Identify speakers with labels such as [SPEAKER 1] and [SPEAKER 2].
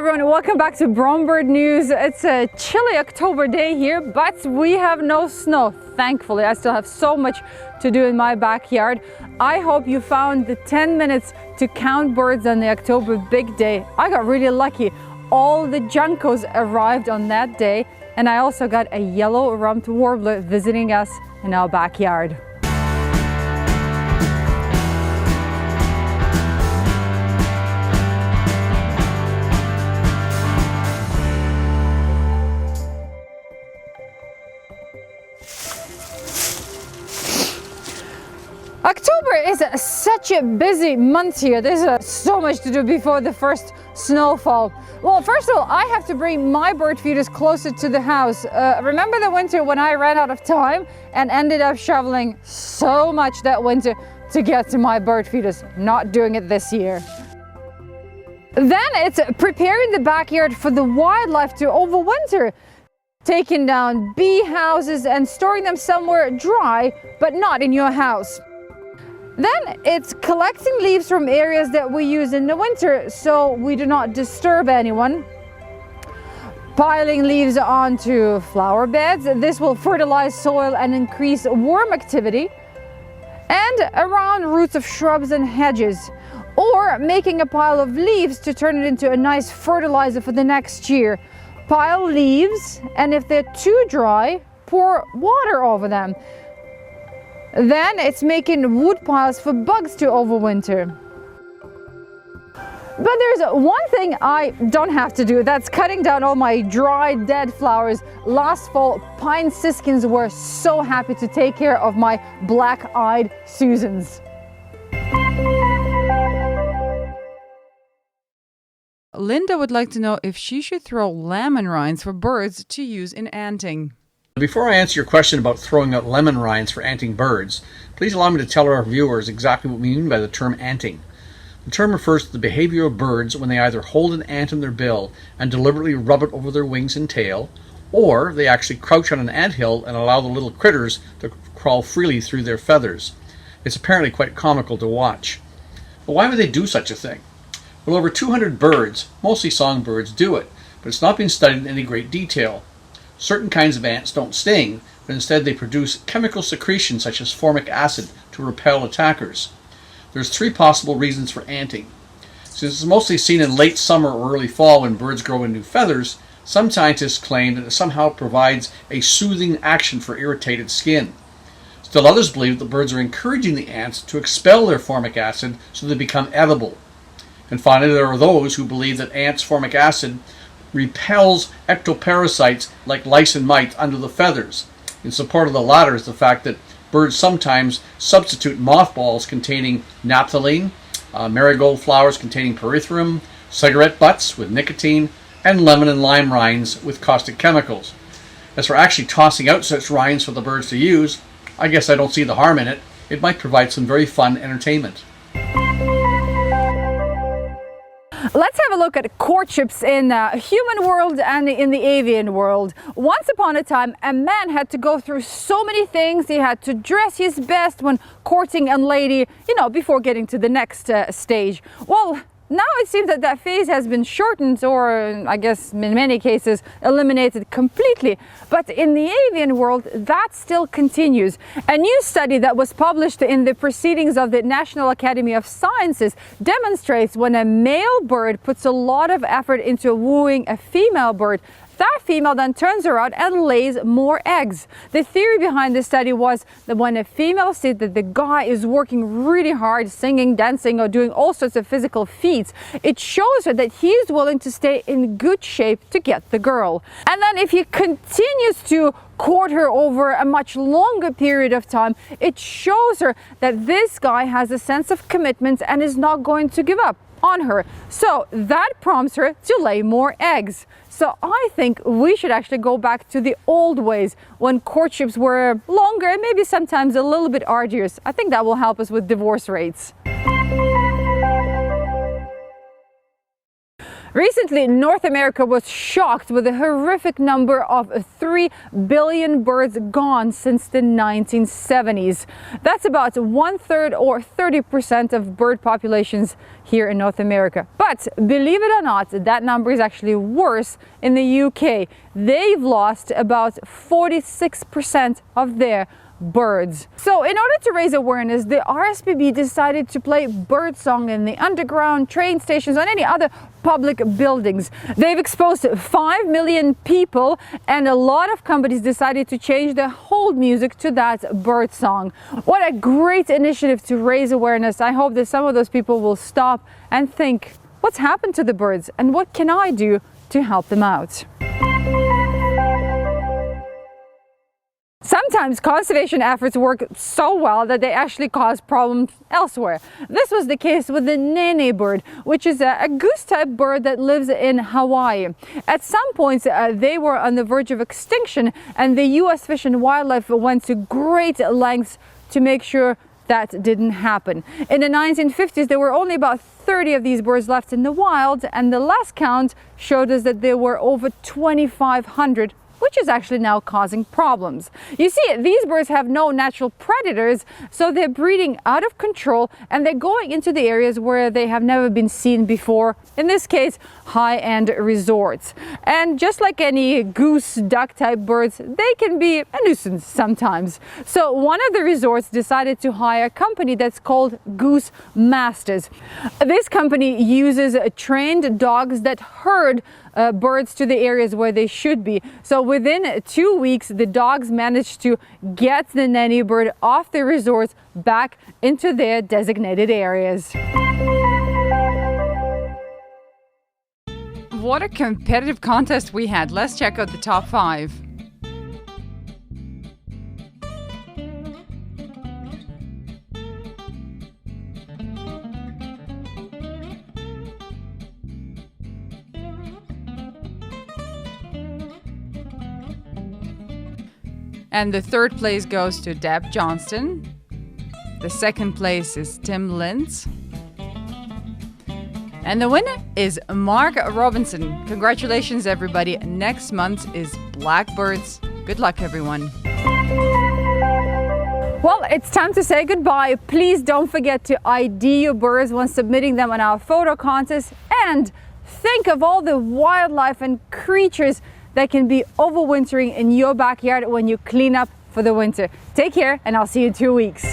[SPEAKER 1] everyone, welcome back to Brome Bird News. It's a chilly October day here, but we have no snow. Thankfully, I still have so much to do in my backyard. I hope you found the 10 minutes to count birds on the October big day. I got really lucky. All the juncos arrived on that day, and I also got a yellow-rumped warbler visiting us in our backyard. October is such a busy month here. There's so much to do before the first snowfall. Well, first of all, I have to bring my bird feeders closer to the house. Remember the winter when I ran out of time and ended up shoveling so much that winter to get to my bird feeders? Not doing it this year. Then it's preparing the backyard for the wildlife to overwinter. Taking down bee houses and storing them somewhere dry, but not in your house. Then it's collecting leaves from areas that we use in the winter so we do not disturb anyone. Piling leaves onto flower beds. This will fertilize soil and increase worm activity. And around roots of shrubs and hedges. Or making a pile of leaves to turn it into a nice fertilizer for the next year. Pile leaves, and if they're too dry, pour water over them. Then it's making wood piles for bugs to overwinter. But there's one thing I don't have to do. That's cutting down all my dry, dead flowers. Last fall, pine siskins were so happy to take care of my black-eyed Susans.
[SPEAKER 2] Linda would like to know if she should throw lemon rinds for birds to use in anting.
[SPEAKER 3] Before I answer your question about throwing out lemon rinds for anting birds, please allow me to tell our viewers exactly what we mean by the term anting. The term refers to the behavior of birds when they either hold an ant in their bill and deliberately rub it over their wings and tail, or they actually crouch on an anthill and allow the little critters to crawl freely through their feathers. It's apparently quite comical to watch. But why would they do such a thing? Well, over 200 birds, mostly songbirds, do it, but it's not been studied in any great detail. Certain kinds of ants don't sting, but instead they produce chemical secretions such as formic acid to repel attackers. There's three possible reasons for anting. Since it's mostly seen in late summer or early fall when birds grow in new feathers, some scientists claim that it somehow provides a soothing action for irritated skin. Still others believe that birds are encouraging the ants to expel their formic acid so they become edible. And finally, there are those who believe that ants' formic acid repels ectoparasites like lice and mites under the feathers. In support of the latter is the fact that birds sometimes substitute mothballs containing naphthalene, marigold flowers containing pyrethrum, cigarette butts with nicotine, and lemon and lime rinds with caustic chemicals. As for actually tossing out such rinds for the birds to use, I guess I don't see the harm in it. It might provide some very fun entertainment.
[SPEAKER 1] Let's have a look at courtships in the human world and in the avian world. Once upon a time, a man had to go through so many things. He had to dress his best when courting a lady, before getting to the next stage. Well, now it seems that that phase has been shortened, or I guess in many cases eliminated completely. But in the avian world, that still continues. A new study that was published in the Proceedings of the National Academy of Sciences demonstrates when a male bird puts a lot of effort into wooing a female bird, that female then turns around and lays more eggs. The theory behind this study was that when a female sees that the guy is working really hard, singing, dancing, or doing all sorts of physical feats, it shows her that he is willing to stay in good shape to get the girl. And then if he continues to court her over a much longer period of time, it shows her that this guy has a sense of commitment and is not going to give up on her. So that prompts her to lay more eggs. So I think we should actually go back to the old ways when courtships were longer and maybe sometimes a little bit arduous. I think that will help us with divorce rates. Recently, North America was shocked with a horrific number of 3 billion birds gone since the 1970s. That's about 1/3 or 30% of bird populations here in North America. But believe it or not, that number is actually worse in the UK. They've lost about 46% of their birds. So in order to raise awareness, the RSPB decided to play birdsong in the underground, train stations, on any other public buildings. They've exposed 5 million people, and a lot of companies decided to change their hold music to that birdsong. What a great initiative to raise awareness. I hope that some of those people will stop and think, what's happened to the birds and what can I do to help them out? Sometimes conservation efforts work so well that they actually cause problems elsewhere. This was the case with the nene bird, which is a goose-type bird that lives in Hawaii. At some points, they were on the verge of extinction, and the U.S. Fish and Wildlife went to great lengths to make sure that didn't happen. In the 1950s, there were only about 30 of these birds left in the wild, and the last count showed us that there were over 2,500, which is actually now causing problems. You see, these birds have no natural predators, so they're breeding out of control, and they're going into the areas where they have never been seen before, in this case, high-end resorts. And just like any goose, duck type birds, they can be a nuisance sometimes. So one of the resorts decided to hire a company that's called Goose Masters. This company uses trained dogs that herd birds to the areas where they should be. So within 2 weeks, the dogs managed to get the nanny bird off the resorts back into their designated areas.
[SPEAKER 2] What a competitive contest we had. Let's check out the top 5. And the third place goes to Deb Johnston. The second place is Tim Lintz. And the winner is Mark Robinson. Congratulations, everybody. Next month is Blackbirds. Good luck, everyone.
[SPEAKER 1] Well, it's time to say goodbye. Please don't forget to ID your birds when submitting them on our photo contest. And think of all the wildlife and creatures that can be overwintering in your backyard when you clean up for the winter. Take care, and I'll see you in 2 weeks.